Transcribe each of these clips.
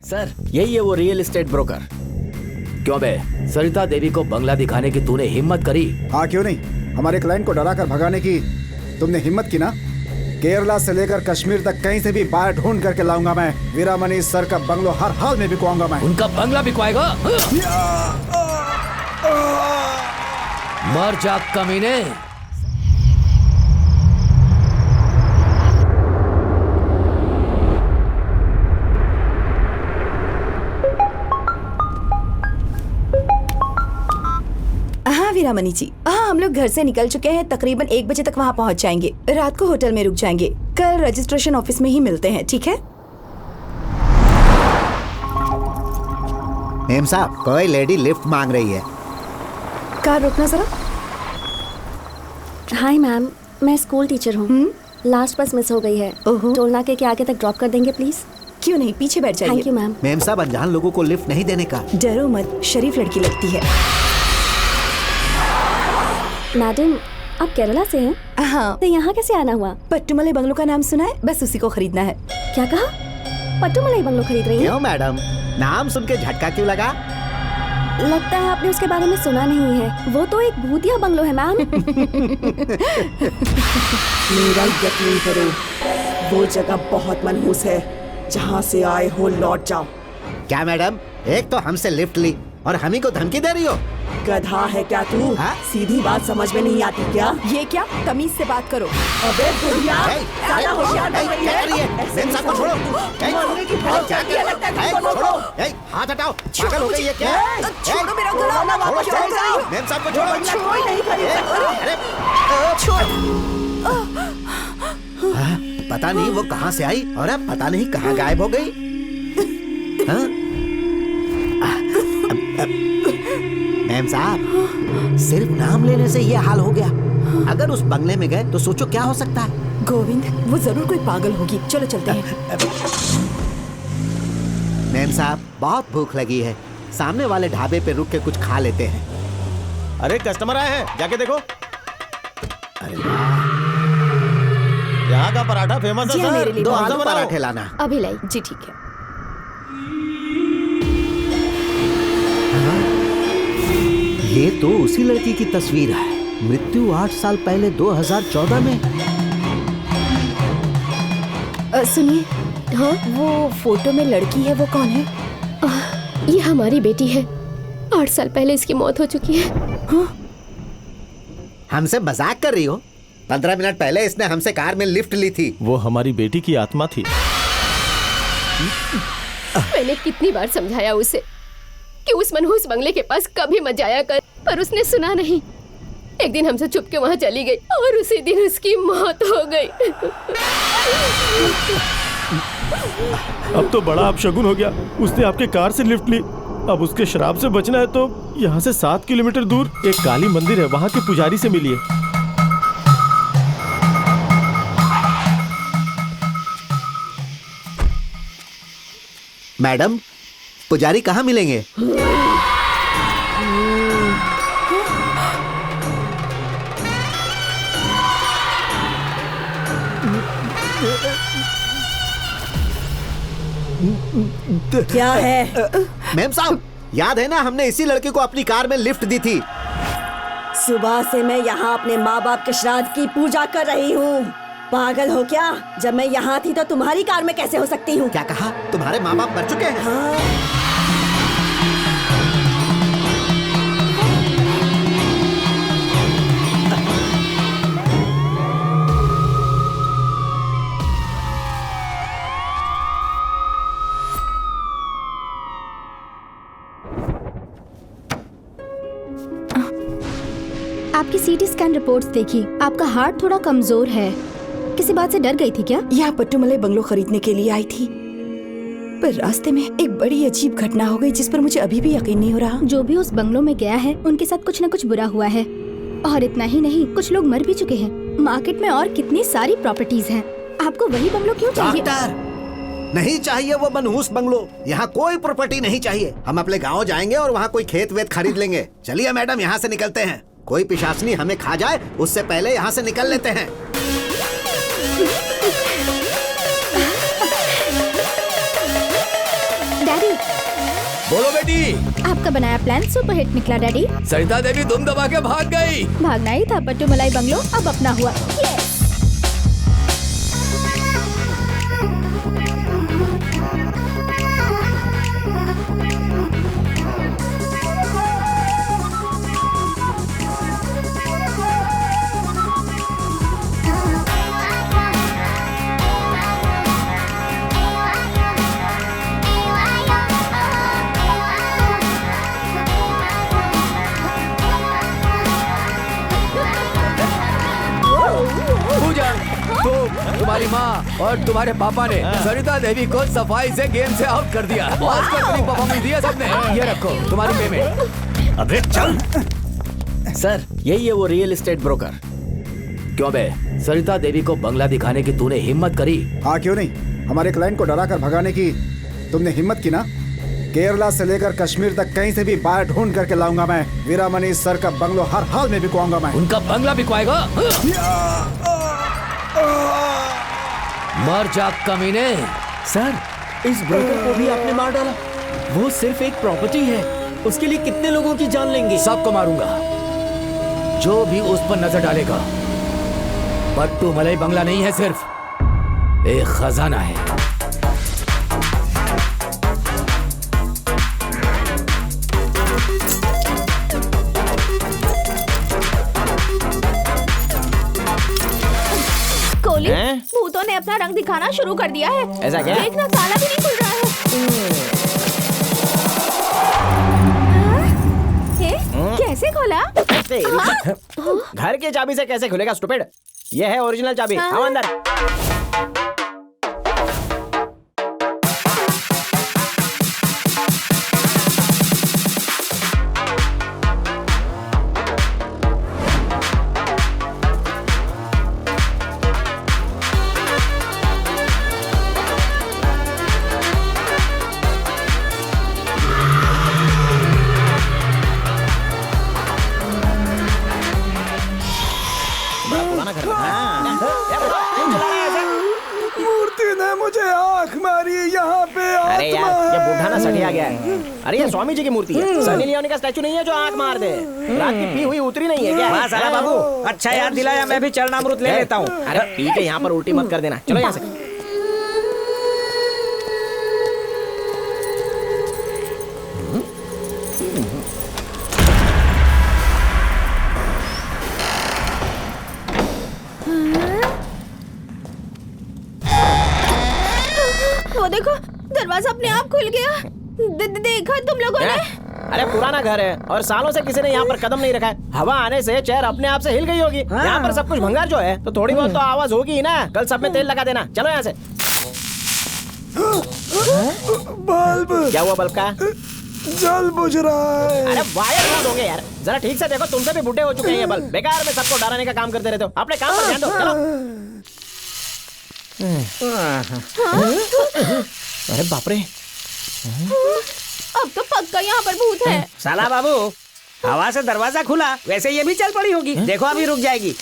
Sir यही है वो रियल एस्टेट ब्रोकर। क्यों बे, सरिता देवी को बंगला दिखाने की तूने हिम्मत करी? हाँ क्यों नहीं, हमारे क्लाइंट को डरा कर भगाने की तुमने हिम्मत की ना। केरला से लेकर कश्मीर तक कहीं से भी बाहर ढूंढ करके लाऊंगा मैं। वीरामणि सर का बंगलो हर हाल में बिकवाऊंगा मैं। उनका बंगला बिकवाएगा? मर जा कमीने। वीरामणि जी, हाँ हम लोग घर से निकल चुके हैं। तकरीबन 1 बजे तक वहाँ पहुँच जाएंगे। रात को होटल में रुक जाएंगे। कल रजिस्ट्रेशन ऑफिस में ही मिलते हैं, ठीक है? मेम साहब, कोई लेडी लिफ्ट मांग रही है। कार रोकना जरा। हाय मैम, मैं स्कूल टीचर हूँ। लास्ट बस मिस हो गई है। टोल नाके के आगे तक ड्रॉप कर देंगे प्लीज? क्यों नहीं, पीछे बैठ जाइए। Thank you ma'am. मेम साहब, अनजान लोगों को लिफ्ट नहीं देने का। डरो मत, शरीफ लड़की लगती है। मैडम, आप केरला से हैं? हाँ। तो यहाँ कैसे आना हुआ? पट्टुमलाई बंगलो का नाम सुना है? बस उसी को खरीदना है। क्या कहा? पट्टुमलाई बंगलो खरीद रही हैं? क्यों मैडम, नाम सुन के झटका क्यों लगा? लगता है आपने उसके बारे में सुना नहीं है। वो तो एक भूतिया बंगलो है मैम। मेरा यकीन करो, वो जगह बहुत मनहूस है। जहाँ से आए हो लौट जाओ। क्या मैडम, एक तो हमसे लिफ्ट ली और हम ही को धमकी दे रही हो? गधा है क्या तू? हाँ? सीधी बात समझ में नहीं आती क्या? ये क्या, तमीज से बात करो। अबे बुढ़िया, साला होशियार बन गई है। मेम साहब को छोड़ो। मरने की बहुत क्या क्या लगता है तुमको? छोड़ो, हाथ हटाओ। पागल हो गई है क्या? छोड़ो मेरा गला। वापस चले जाओ। मेम साहब को छोड़ो। कोई नहीं खरीद सकता। हाँ, पता नहीं वो कहाँ से आई और अब पता नहीं कहाँ गायब हो गई। हाँ? मैम साहब, सिर्फ नाम लेने से ये हाल हो गया। अगर उस बंगले में गए तो सोचो क्या हो सकता है। गोविंद, वो जरूर कोई पागल होगी। चलो चलते हैं। मैम साहब, बहुत भूख लगी है। सामने वाले ढाबे पे रुक के कुछ खा लेते हैं। अरे कस्टमर आए हैं, जाके देखो। अरे यहाँ का पराठा फेमस है जी हाँ, मेरे सर। लिए 2 हमसे आलू बनाओ। पराठे लाना। अभी लाई। जी ठीक है। ये तो उसी लड़की की तस्वीर है। मृत्यु 8 साल पहले 2014 में। सुनिए, हाँ वो फोटो में लड़की है, वो कौन है? ये हमारी बेटी है। 8 साल पहले इसकी मौत हो चुकी है। हाँ? हमसे मजाक कर रही हो? 15 मिनट पहले इसने हमसे कार में लिफ्ट ली थी। वो हमारी बेटी की आत्मा थी। मैंने कितनी बार समझाया उसे कि उस मनहूस बंगले के पास कभी मत जाया कर, पर उसने सुना नहीं। एक दिन हमसे छुप के वहाँ चली गई और उसी दिन उसकी मौत हो गई। अब तो बड़ा अपशगुन हो गया। उसने आपके कार से लिफ्ट ली। अब उसके शराब से बचना है तो यहाँ से 7 किलोमीटर दूर एक काली मंदिर है, वहाँ के पुजारी से मिलिए। मैडम, पुजारी कहाँ मिलेंगे? क्या है? मैम साहब, याद है ना, हमने इसी लड़के को अपनी कार में लिफ्ट दी थी। सुबह से मैं यहाँ अपने माँ बाप के श्राद्ध की पूजा कर रही हूँ। पागल हो क्या? जब मैं यहाँ थी तो तुम्हारी कार में कैसे हो सकती हूँ? क्या कहा? तुम्हारे माँ बाप मर चुके हैं? हाँ। आपकी सीटी स्कैन रिपोर्ट्स देखी। आपका हार्ट थोड़ा कमजोर है। किसी बात से डर गई थी क्या? यहाँ पट्टुमलाई बंगलो खरीदने के लिए आई थी, पर रास्ते में एक बड़ी अजीब घटना हो गई जिस पर मुझे अभी भी यकीन नहीं हो रहा। जो भी उस बंगलो में गया है उनके साथ कुछ न कुछ बुरा हुआ है। और इतना ही नहीं, कुछ लोग मर भी चुके हैं। मार्केट में और कितनी सारी प्रॉपर्टीज हैं। आपको वही बंगलो क्यों चाहिए? डॉक्टर, नहीं चाहिए वो मनहूस बंगलो। यहाँ कोई प्रॉपर्टी नहीं चाहिए। हम अपने गाँव जाएंगे और वहाँ कोई खेत वेत खरीद लेंगे। चलिए मैडम, यहाँ से निकलते हैं। कोई पिशाचनी हमें खा जाए उससे पहले यहाँ से निकल लेते हैं। डैडी, बोलो बेटी। आपका बनाया प्लान सुपर हिट निकला डैडी। सरिता देवी दुम दबा के भाग गई। भागना ही था, पट्टू मलाई बंगलो अब अपना हुआ। Yes! पूजा, तुम्हारी माँ और तुम्हारे पापा ने सरिता देवी को सफाई से गेम से आउट कर दिया। ऑस्कर की परफॉर्मेंस दी है सबने। ये रखो तुम्हारी पेमेंट। अबे चल। सर यही है वो रियल एस्टेट ब्रोकर। क्यों बे, सरिता देवी को बंगला दिखाने की तूने हिम्मत करी? हाँ क्यों नहीं, हमारे क्लाइंट को डरा कर भगाने की तुमने हिम्मत की ना। केरला से लेकर कश्मीर तक कहीं से भी बाहर ढूंढ करके लाऊंगा मैं। वीरामणि सर का बंगलो हर हाल में बिकवाऊंगा मैं। उनका बंगला बिकवाएगा? मर जा कमीने। सर इस ब्रोकर को भी आपने मार डाला। वो सिर्फ एक प्रॉपर्टी है, उसके लिए कितने लोगों की जान लेंगे। सबको मारूंगा जो भी उस पर नजर डालेगा। पट्टू मलाई बंगला नहीं है, सिर्फ एक खजाना है। कोहली, भूतों ने अपना रंग दिखाना शुरू कर दिया है। ऐसा क्या? देखना, ताला भी नहीं खुल रहा है। कैसे खोला? घर की चाबी से कैसे खुलेगा स्टूपिड? ये है ओरिजिनल चाबी। आओ अंदर। मूर्ति ने मुझे आंख मारी यहाँ पे। अरे यार ये बूढ़ा ना सटिया गया है। अरे ये स्वामी जी की मूर्ति है, सनी लियोनी का स्टैचू नहीं है जो आंख मार दे। रात की पी हुई उतरी नहीं है क्या? वाह साला बाबू, अच्छा याद दिलाया। मैं भी चरणामृत ले लेता हूँ। अरे पी के यहाँ पर उल्टी मत कर देना। चलो यहाँ से। वो देखो, दरवाजा अपने आप खुल गया। देखा तुम लोगों ने? अरे पुराना घर है और सालों से किसी ने यहाँ पर कदम नहीं रखा है। हवा आने से चेयर अपने आप से हिल गई होगी। यहाँ पर सब कुछ भंगार जो है, तो थोड़ी बहुत तो आवाज होगी ही ना। कल सब में तेल लगा देना। चलो यहाँ से। बल्ब, क्या हुआ बल्ब का? जल बुझ रहा है। अरे वायर लूज होंगे यार, जरा ठीक से देखो। तुमसे भी बुढ़े हो चुके हैं ये बल्ब। बेकार में सबको डराने का काम करते रहते हो। अपने काम पर ध्यान दो। चलो। अरे बाप रे, अब तो पक्का यहाँ पर भूत है। साला बाबू, हवा से दरवाजा खुला, वैसे ये भी चल पड़ी होगी। देखो अभी रुक जाएगी।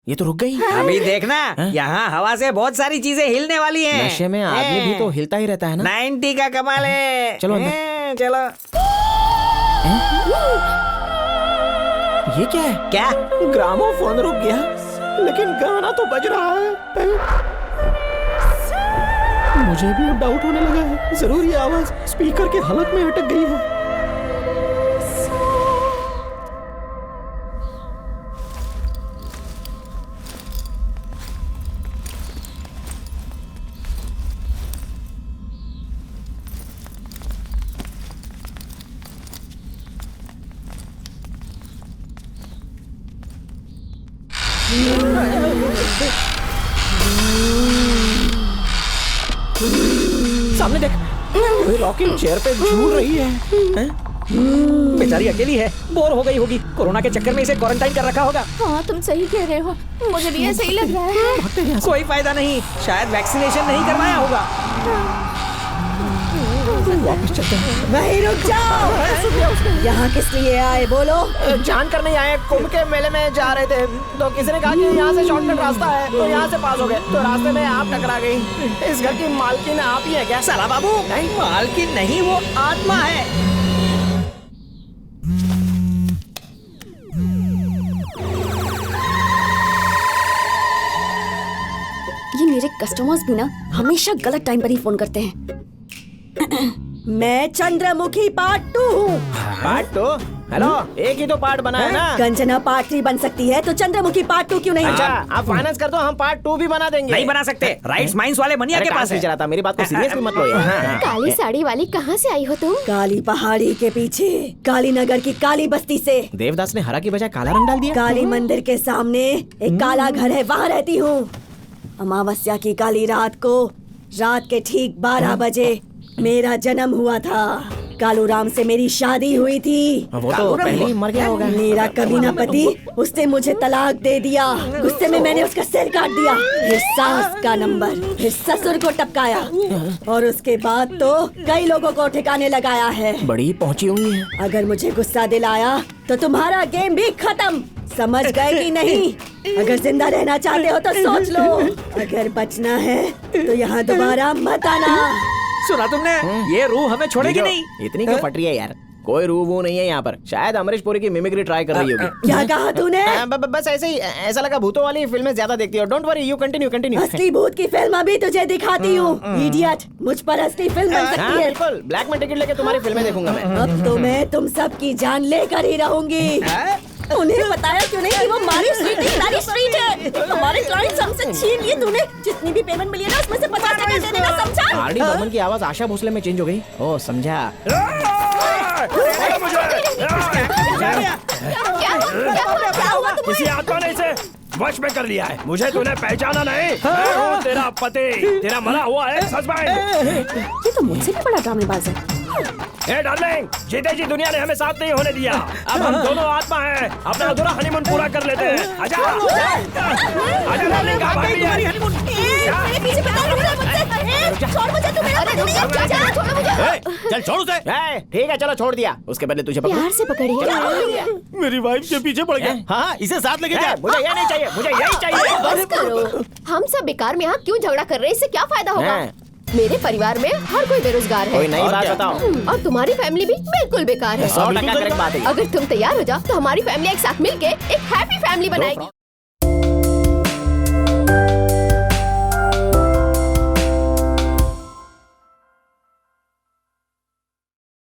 ये तो रुक गई। अभी देखना, यहाँ हवा से बहुत सारी चीजें हिलने वाली हैं। नशे में आदमी भी तो हिलता ही रहता है ना। 90 का कमाल है। चलो अंदर। चलो। ये क्या है? क्या? ग्रामोफोन रुक गया, लेकिन गाना तो बज रहा है। मुझे भी अब डाउट होने लगा है। जरूर ये आवाज स्पीकर के हलक में अटक गई है। सामने देख, कोई रॉकिंग चेयर पे झूल रही है। बेचारी अकेली है, बोर हो गई होगी। कोरोना के चक्कर में इसे क्वारंटाइन कर रखा होगा। हाँ तुम सही कह रहे हो, मुझे भी ऐसा ही लग रहा है। कोई फायदा नहीं, शायद वैक्सीनेशन नहीं करवाया होगा। वापस चलते हैं। वहीं रुक जाओ। यहाँ किस लिए आए बोलो? जान कर नहीं आए, कुंभ के मेले में जा रहे थे तो किसी ने कहा कि यहाँ से शॉर्टकट रास्ता है, तो यहाँ से पास हो गए, तो रास्ते में आप टकरा गई। इस घर की मालकिन आप ही है क्या? साला बाबू, नहीं मालकिन नहीं, वो आत्मा है। ये मेरे कस्टमर्स भी ना हमेशा गलत टाइम पर ही फोन करते हैं। मैं चंद्रमुखी पार्ट 2 हूँ। पार्ट 2? हेलो, एक ही तो पार्ट बना है ना। कंचना पार्ट 3 बन सकती है तो चंद्रमुखी पार्ट 2 क्यों नहीं? अच्छा, आप फाइनेंस कर दो, हम पार्ट 2 भी बना देंगे। नहीं बना सकते, राइट्स माइंस वाले मनिया के पास है। चला था, मेरी बात को सीरियसली मत लो यार। काली साड़ी वाली कहाँ से आई हो तुम? काली पहाड़ी के पीछे काली नगर की काली बस्ती से। देवदास ने हरा की बजाय काला रंग डाल दिया। काली मंदिर के सामने एक काला घर है, वहाँ रहती हूँ। अमावस्या की काली रात को रात के ठीक 12 बजे मेरा जन्म हुआ था। कालू राम से मेरी शादी हुई थी। वो तो पहले ही मर गया होगा। मेरा कमीना पति, उसने मुझे तलाक दे दिया। गुस्से में मैंने उसका सिर काट दिया, फिर सास का नंबर, फिर ससुर को टपकाया और उसके बाद तो कई लोगों को ठिकाने लगाया है। बड़ी पहुंची हुई है। अगर मुझे गुस्सा दिलाया तो तुम्हारा गेम भी खत्म। समझ गए कि नहीं? अगर जिंदा रहना चाहते हो तो सोच लो, अगर बचना है तो यहाँ दोबारा मत आना। सुना तुमने? ये रूह हमें छोड़ेगी नहीं। इतनी क्यों फट रही है यार? कोई रूह वो नहीं है यहाँ पर। शायद अमरीश पुरी की मिमिक्री ट्राई कर रही होगी। क्या कहा तूने? बस ऐसे ही, ऐसा लगा भूतों वाली फिल्में ज्यादा देखती हो। Don't worry, you continue. असली भूत की फिल्म अभी तुझे दिखाती हूँ, इडियट। मुझ पर असली फिल्म बन सकती है। बिल्कुल, ब्लैक में टिकट लेके तुम्हारी फिल्में देखूंगा मैं। अब तो मैं तुम सब की जान लेकर ही रहूंगी। उन्हें बताया क्यों नहीं कि वो हमारी स्ट्रीट है? हमारे क्लाइंट्स हमसे छीन लिए तूने। जितनी भी पेमेंट मिली है ना उसमें से 50% दे देना, समझा? आरडी बर्मन की आवाज आशा भोसले में चेंज हो गई। ओ समझा। किसी आत्मा ने इसे वश में कर लिया है। मुझे तूने पहचाना नहीं? मैं हूँ तेरा पति, तेरा मरा हुआ है हस्बैंड। ये तो मुझसे भी बड़ा ड्रामेबाज है। ए डार्लिंग, जीते जी दुनिया ने हमें साथ नहीं होने दिया। अब हम दोनों आत्मा हैं, अपना अधूरा हनीमून पूरा कर लेते हैं। आजा आजा डार्लिंग, कहाँ भाग रही है? चल छोड़ उसे। ठीक है चलो छोड़ दिया। उसके पहले तुझे प्यार से पकड़िए। मेरी वाइफ के पीछे पड़ गया। हाँ, इसे साथ लेके जा। मुझे ये नहीं चाहिए, मुझे यही चाहिए। बस करो, हम सब बेकार में यहाँ क्यों झगड़ा कर रहे हैं? इससे क्या फायदा होगा? मेरे परिवार में हर कोई बेरोजगार है। कोई नई बात बताओ। और तुम्हारी फैमिली भी बिल्कुल बेकार है। 100% करेक्ट बात है। अगर तुम तैयार हो जाओ तो हमारी फैमिली एक साथ मिलके एक हैप्पी फैमिली बनाएगी।